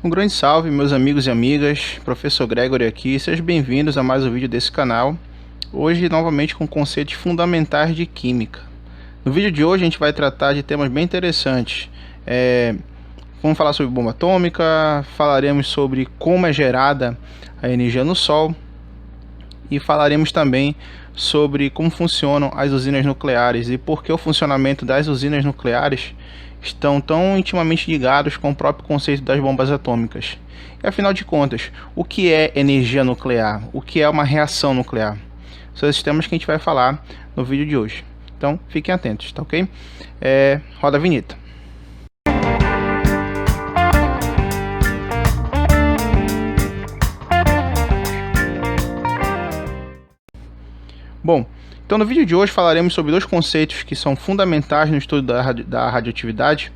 Um grande salve, meus amigos e amigas, Professor Gregory aqui, sejam bem-vindos a mais um vídeo desse canal. Hoje, novamente, com conceitos fundamentais de química. No vídeo de hoje, a gente vai tratar de temas bem interessantes. Vamos falar sobre bomba atômica, falaremos sobre como é gerada a energia no Sol e falaremos também sobre como funcionam as usinas nucleares e por que o funcionamento das usinas nucleares estão tão intimamente ligados com o próprio conceito das bombas atômicas. E afinal de contas, o que é energia nuclear? O que é uma reação nuclear? São esses temas que a gente vai falar no vídeo de hoje. Então, fiquem atentos, tá ok? Roda a vinheta. Bom, então no vídeo de hoje falaremos sobre dois conceitos que são fundamentais no estudo da radioatividade,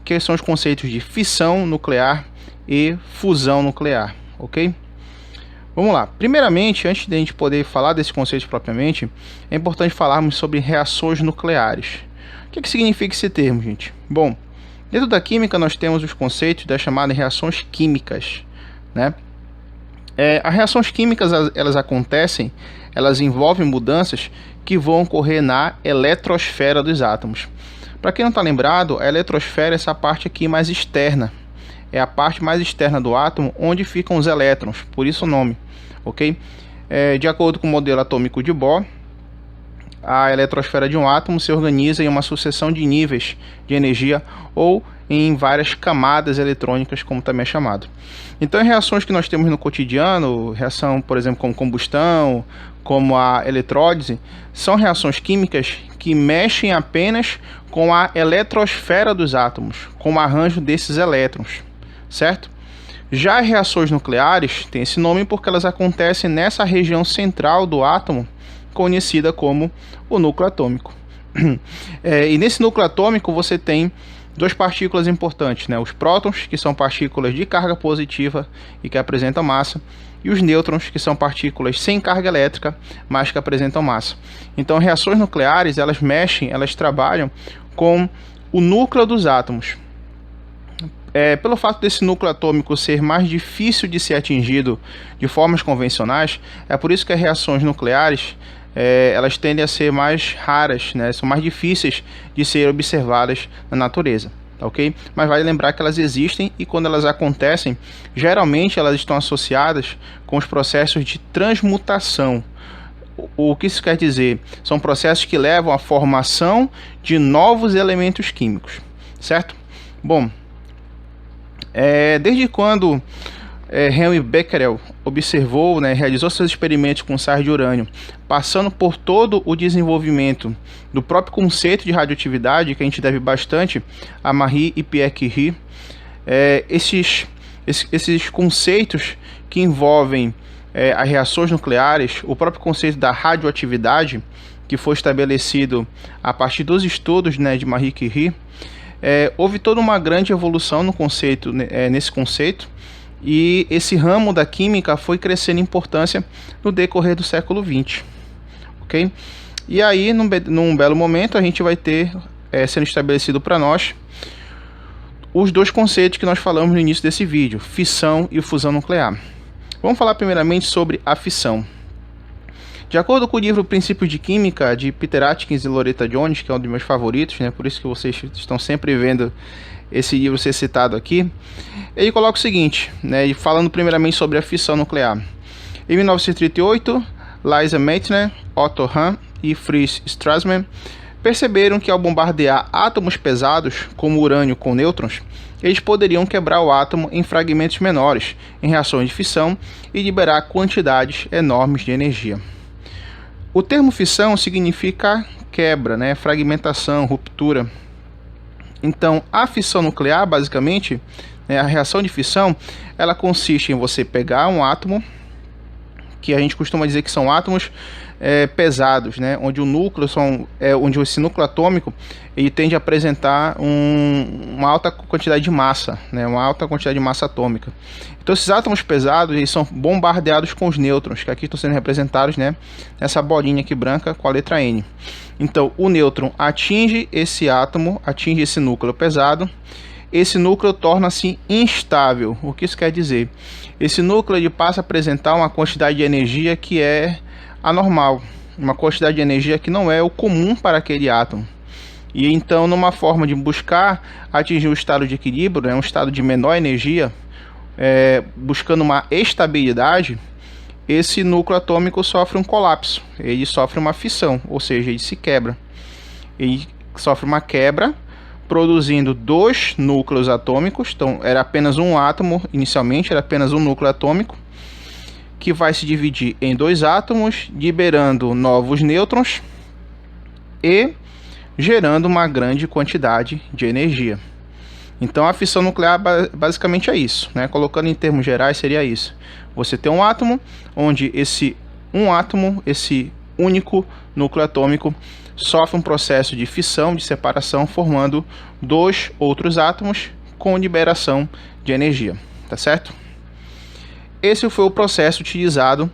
que são os conceitos de fissão nuclear e fusão nuclear, ok? Vamos lá. Primeiramente, antes de a gente poder falar desses conceitos propriamente, é importante falarmos sobre reações nucleares. O que significa esse termo, gente? Bom, dentro da química nós temos os conceitos das chamadas reações químicas, né? As reações químicas, elas acontecem, elas envolvem mudanças que vão ocorrer na eletrosfera dos átomos. Para quem não está lembrado, a eletrosfera é essa parte aqui mais externa. É a parte mais externa do átomo onde ficam os elétrons, por isso o nome, ok? De acordo com o modelo atômico de Bohr, a eletrosfera de um átomo se organiza em uma sucessão de níveis de energia ou em várias camadas eletrônicas, como também é chamado. Então, em reações que nós temos no cotidiano, reação, por exemplo, como combustão, como a eletrólise, são reações químicas que mexem apenas com a eletrosfera dos átomos, com o arranjo desses elétrons, certo? Já as reações nucleares têm esse nome porque elas acontecem nessa região central do átomo, conhecida como o núcleo atômico. E nesse núcleo atômico você tem duas partículas importantes, né? Os prótons, que são partículas de carga positiva e que apresentam massa, e os nêutrons, que são partículas sem carga elétrica, mas que apresentam massa. Então, reações nucleares, elas mexem, elas trabalham com o núcleo dos átomos. Pelo fato desse núcleo atômico ser mais difícil de ser atingido de formas convencionais, é por isso que as reações nucleares elas tendem a ser mais raras, né? São mais difíceis de ser observadas na natureza, ok? Mas vale lembrar que elas existem e quando elas acontecem, geralmente elas estão associadas com os processos de transmutação. O que isso quer dizer? São processos que levam à formação de novos elementos químicos, certo? Bom, desde quando Henry Becquerel observou, realizou seus experimentos com sais de urânio, passando por todo o desenvolvimento do próprio conceito de radioatividade, que a gente deve bastante a Marie e Pierre Curie, esses conceitos que envolvem as reações nucleares, o próprio conceito da radioatividade, que foi estabelecido a partir dos estudos de Marie Curie, houve toda uma grande evolução no conceito, nesse conceito, e esse ramo da química foi crescendo em importância no decorrer do século XX, ok? E aí, num belo momento, a gente vai ter sendo estabelecido para nós os dois conceitos que nós falamos no início desse vídeo, fissão e fusão nuclear. Vamos falar primeiramente sobre a fissão. De acordo com o livro Princípios de Química, de Peter Atkins e Loretta Jones, que é um dos meus favoritos, por isso que vocês estão sempre vendo esse livro ser citado aqui, ele coloca o seguinte, falando primeiramente sobre a fissão nuclear. Em 1938, Lise Meitner, Otto Hahn e Fritz Strassmann perceberam que ao bombardear átomos pesados, como urânio com nêutrons, eles poderiam quebrar o átomo em fragmentos menores, em reações de fissão, e liberar quantidades enormes de energia. O termo fissão significa quebra, fragmentação, ruptura. Então, a fissão nuclear, basicamente, a reação de fissão, ela consiste em você pegar um átomo, que a gente costuma dizer que são átomos pesados, onde o núcleo onde esse núcleo atômico ele tende a apresentar uma alta quantidade de massa, uma alta quantidade de massa atômica. Então, esses átomos pesados eles são bombardeados com os nêutrons, que aqui estão sendo representados, nessa bolinha aqui branca com a letra N. Então, o nêutron atinge esse átomo, atinge esse núcleo pesado, esse núcleo torna-se instável. O que isso quer dizer? Esse núcleo ele passa a apresentar uma quantidade de energia que é anormal, uma quantidade de energia que não é o comum para aquele átomo. E então, numa forma de buscar atingir um estado de equilíbrio, um estado de menor energia, buscando uma estabilidade, esse núcleo atômico sofre um colapso, ele sofre uma fissão, ou seja, ele se quebra. Ele sofre uma quebra, produzindo dois núcleos atômicos. Então, era apenas um átomo, inicialmente era apenas um núcleo atômico, que vai se dividir em dois átomos, liberando novos nêutrons e gerando uma grande quantidade de energia. Então a fissão nuclear basicamente é isso, né? Colocando em termos gerais, seria isso. Você tem um átomo onde esse único núcleo atômico sofre um processo de fissão, de separação, formando dois outros átomos com liberação de energia, tá certo? Esse foi o processo utilizado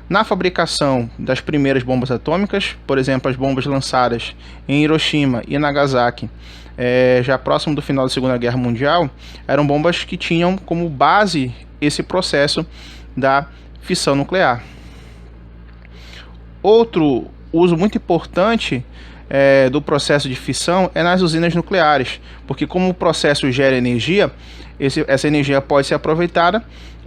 na fabricação das primeiras bombas atômicas. Por exemplo, as bombas lançadas em Hiroshima e Nagasaki, já próximo do final da Segunda Guerra Mundial, eram bombas que tinham como base esse processo da fissão nuclear. Outro uso muito importante do processo de fissão é nas usinas nucleares, porque como o processo gera energia, essa energia pode ser aproveitada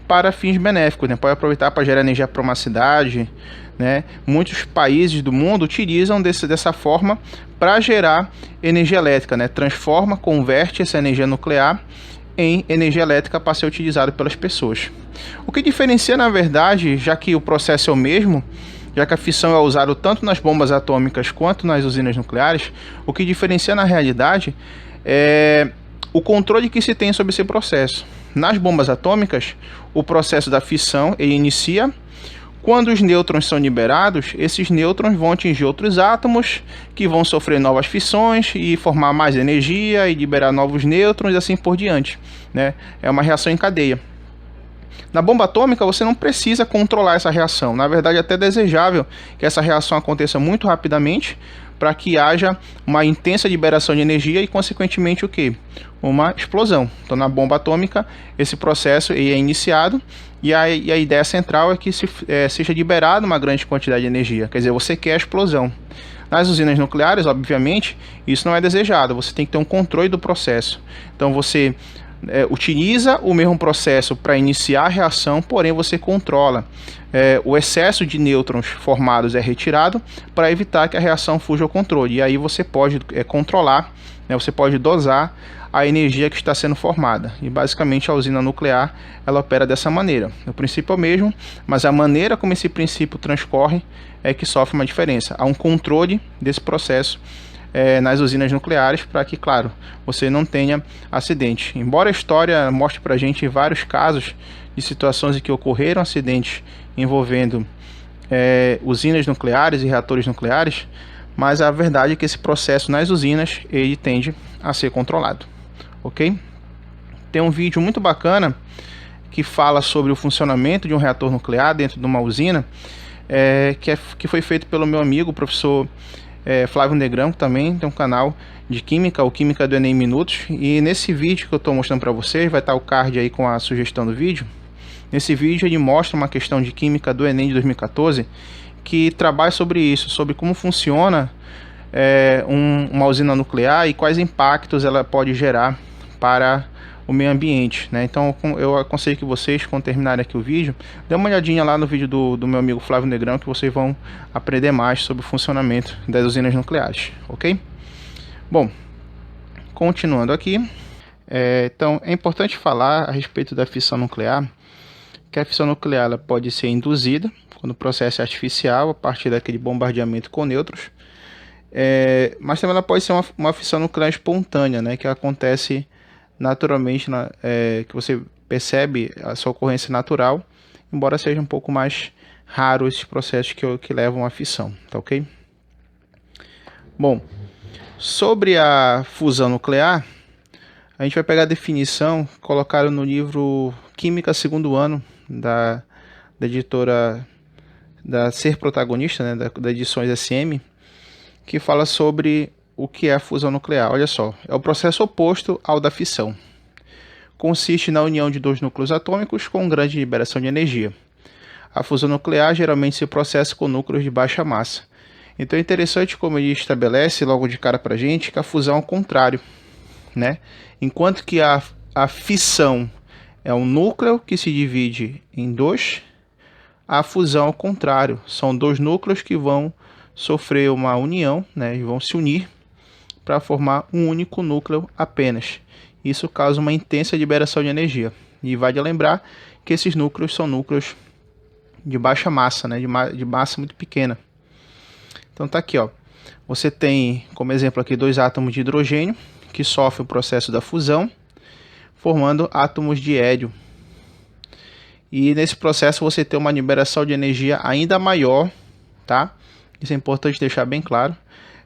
para fins benéficos, né? Pode aproveitar para gerar energia para uma cidade, né? Muitos países do mundo utilizam dessa forma para gerar energia elétrica, né? Converte essa energia nuclear em energia elétrica para ser utilizada pelas pessoas. O que diferencia, na verdade, já que o processo é o mesmo, já que a fissão é usada tanto nas bombas atômicas quanto nas usinas nucleares, o que diferencia na realidade é o controle que se tem sobre esse processo. Nas bombas atômicas, o processo da fissão ele inicia. Quando os nêutrons são liberados, esses nêutrons vão atingir outros átomos que vão sofrer novas fissões e formar mais energia e liberar novos nêutrons e assim por diante, né? É uma reação em cadeia. Na bomba atômica, você não precisa controlar essa reação. Na verdade, é até desejável que essa reação aconteça muito rapidamente para que haja uma intensa liberação de energia e, consequentemente, o quê? Uma explosão. Então, na bomba atômica, esse processo é iniciado e a ideia central é que seja liberada uma grande quantidade de energia. Quer dizer, você quer a explosão. Nas usinas nucleares, obviamente, isso não é desejado. Você tem que ter um controle do processo. Então, você utiliza o mesmo processo para iniciar a reação, porém você controla. O excesso de nêutrons formados é retirado para evitar que a reação fuja ao controle. E aí você pode controlar, né, você pode dosar a energia que está sendo formada. E basicamente a usina nuclear ela opera dessa maneira. O princípio é o mesmo, mas a maneira como esse princípio transcorre é que sofre uma diferença. Há um controle desse processo nas usinas nucleares para que, claro, você não tenha acidente. Embora a história mostre para a gente vários casos de situações em que ocorreram acidentes envolvendo usinas nucleares e reatores nucleares, mas a verdade é que esse processo nas usinas ele tende a ser controlado, ok? Tem um vídeo muito bacana que fala sobre o funcionamento de um reator nuclear dentro de uma usina, que foi feito pelo meu amigo, o professor Flávio Negrão, que também tem um canal de Química, o Química do Enem Minutos. E nesse vídeo que eu estou mostrando para vocês, vai estar o card aí com a sugestão do vídeo. Nesse vídeo ele mostra uma questão de Química do Enem de 2014 que trabalha sobre isso, sobre como funciona uma usina nuclear e quais impactos ela pode gerar para o meio ambiente, né? Então eu aconselho que vocês, quando terminarem aqui o vídeo, dê uma olhadinha lá no vídeo do meu amigo Flávio Negrão, que vocês vão aprender mais sobre o funcionamento das usinas nucleares, ok? Bom, continuando aqui, então é importante falar a respeito da fissão nuclear, que a fissão nuclear ela pode ser induzida, quando o processo é artificial, a partir daquele bombardeamento com nêutrons, mas também ela pode ser uma fissão nuclear espontânea, né, que acontece naturalmente, que você percebe a sua ocorrência natural, embora seja um pouco mais raro esses processos que levam à fissão, tá ok? Bom, sobre a fusão nuclear, a gente vai pegar a definição colocada no livro Química Segundo Ano, da editora da Ser Protagonista, né, da Edições SM, que fala sobre o que é a fusão nuclear. Olha só, é o processo oposto ao da fissão. consiste na união de dois núcleos atômicos com grande liberação de energia. A fusão nuclear geralmente se processa com núcleos de baixa massa. Então é interessante como ele estabelece logo de cara para a gente que a fusão é o contrário, né? Enquanto que a fissão é um núcleo que se divide em dois, a fusão é o contrário. São dois núcleos que vão sofrer uma união, né? E vão se unir para formar um único núcleo apenas. Isso causa uma intensa liberação de energia. E vale lembrar que esses núcleos são núcleos de baixa massa, né? De massa muito pequena. Então tá aqui, ó. Você tem como exemplo aqui dois átomos de hidrogênio que sofrem o processo da fusão, formando átomos de hélio. E nesse processo você tem uma liberação de energia ainda maior, tá? Isso é importante deixar bem claro.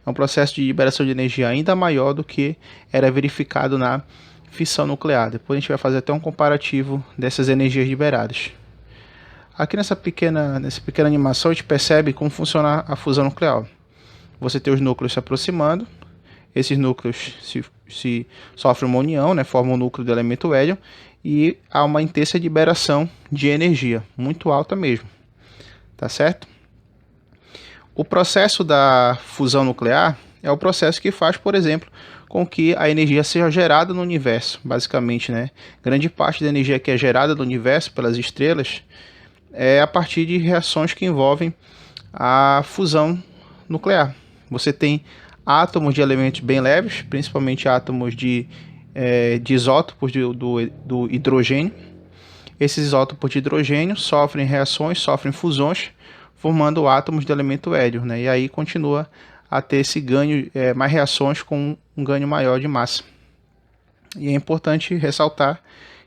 É um processo de liberação de energia ainda maior do que era verificado na fissão nuclear. Depois a gente vai fazer até um comparativo dessas energias liberadas. Aqui nessa pequena animação a gente percebe como funciona a fusão nuclear. Você tem os núcleos se aproximando, esses núcleos se sofrem uma união, né, formam o núcleo do elemento hélio e há uma intensa liberação de energia, muito alta mesmo, tá certo? O processo da fusão nuclear é o processo que faz, por exemplo, com que a energia seja gerada no universo, basicamente, né? Grande parte da energia que é gerada no universo pelas estrelas é a partir de reações que envolvem a fusão nuclear. Você tem átomos de elementos bem leves, principalmente átomos de isótopos do hidrogênio. Esses isótopos de hidrogênio sofrem reações, sofrem fusões, formando átomos de elemento hélio, né? E aí continua a ter esse ganho, mais reações com um ganho maior de massa. E é importante ressaltar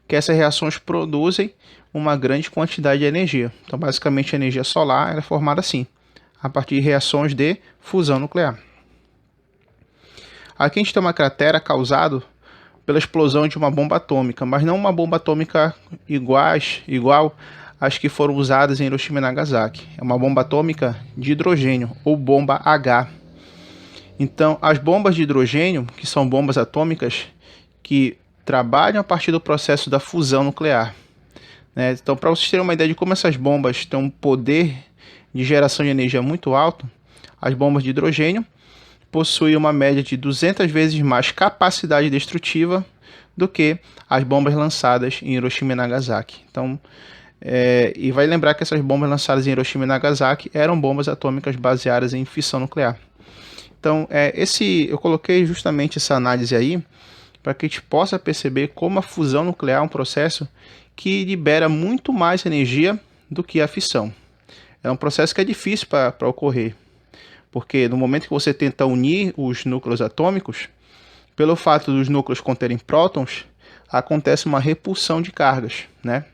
que essas reações produzem uma grande quantidade de energia. Então, basicamente, a energia solar é formada assim, a partir de reações de fusão nuclear. Aqui a gente tem uma cratera causada pela explosão de uma bomba atômica, mas não uma bomba atômica igual às que foram usadas em Hiroshima e Nagasaki. É uma bomba atômica de hidrogênio, ou bomba H. Então, as bombas de hidrogênio, que são bombas atômicas que trabalham a partir do processo da fusão nuclear, né? Então, para vocês terem uma ideia de como essas bombas têm um poder de geração de energia muito alto, as bombas de hidrogênio possuem uma média de 200 vezes mais capacidade destrutiva do que as bombas lançadas em Hiroshima e Nagasaki. Então, e vai lembrar que essas bombas lançadas em Hiroshima e Nagasaki eram bombas atômicas baseadas em fissão nuclear. Então, eu coloquei justamente essa análise aí para que a gente possa perceber como a fusão nuclear é um processo que libera muito mais energia do que a fissão. É um processo que é difícil para ocorrer, porque no momento que você tenta unir os núcleos atômicos, pelo fato dos núcleos conterem prótons, acontece uma repulsão de cargas, né?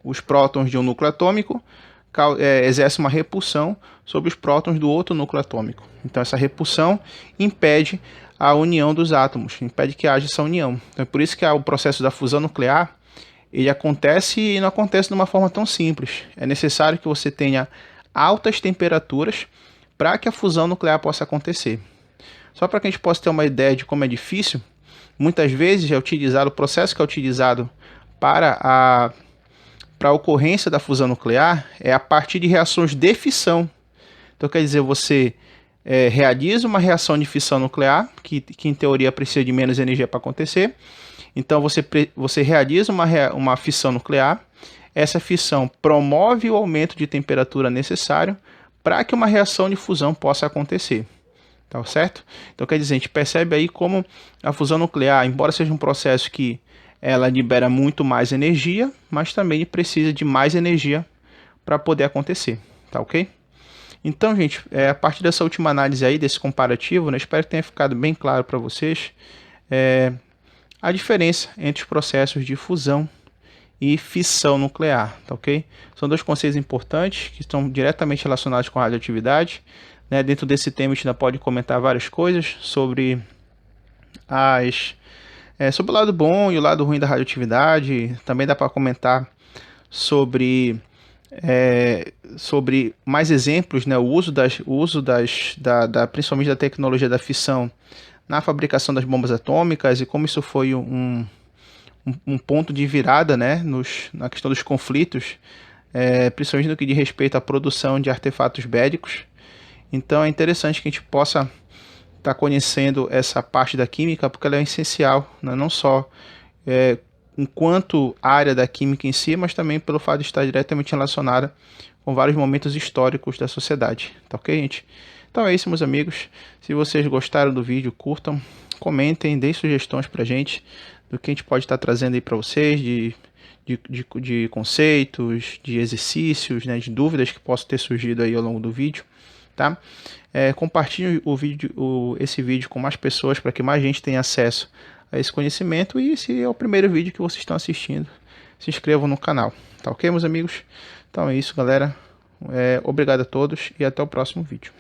Os prótons de um núcleo atômico exercem uma repulsão sobre os prótons do outro núcleo atômico. Então essa repulsão impede a união dos átomos, impede que haja essa união. Então é por isso que o processo da fusão nuclear ele acontece e não acontece de uma forma tão simples. É necessário que você tenha altas temperaturas para que a fusão nuclear possa acontecer. Só para que a gente possa ter uma ideia de como é difícil, muitas vezes o processo que é utilizado para a ocorrência da fusão nuclear é a partir de reações de fissão. Então quer dizer, você realiza uma reação de fissão nuclear, que em teoria precisa de menos energia para acontecer. Então você realiza uma fissão nuclear, essa fissão promove o aumento de temperatura necessário para que uma reação de fusão possa acontecer. Tá certo? Então quer dizer, a gente percebe aí como a fusão nuclear, embora seja um processo que ela libera muito mais energia, mas também precisa de mais energia para poder acontecer, tá ok? Então, gente, a partir dessa última análise aí, desse comparativo, né, espero que tenha ficado bem claro para vocês a diferença entre os processos de fusão e fissão nuclear, tá ok? São dois conceitos importantes que estão diretamente relacionados com a radioatividade. Né? Dentro desse tema a gente ainda pode comentar várias coisas sobre sobre o lado bom e o lado ruim da radioatividade. Também dá para comentar sobre mais exemplos, né? O uso principalmente da tecnologia da fissão na fabricação das bombas atômicas e como isso foi um um ponto de virada, né, na questão dos conflitos, principalmente no que diz respeito à produção de artefatos bélicos. Então é interessante que a gente possa estar conhecendo essa parte da química, porque ela é essencial, né, não só enquanto área da química em si, mas também pelo fato de estar diretamente relacionada com vários momentos históricos da sociedade. Tá ok, gente? Então é isso, meus amigos. Se vocês gostaram do vídeo, curtam, comentem, deem sugestões pra gente do que a gente pode estar trazendo aí para vocês, de conceitos, de exercícios, né, de dúvidas que possam ter surgido aí ao longo do vídeo, tá? Compartilhe esse vídeo com mais pessoas para que mais gente tenha acesso a esse conhecimento, e se é o primeiro vídeo que vocês estão assistindo, se inscrevam no canal, tá ok, meus amigos? Então é isso, galera. Obrigado a todos e até o próximo vídeo.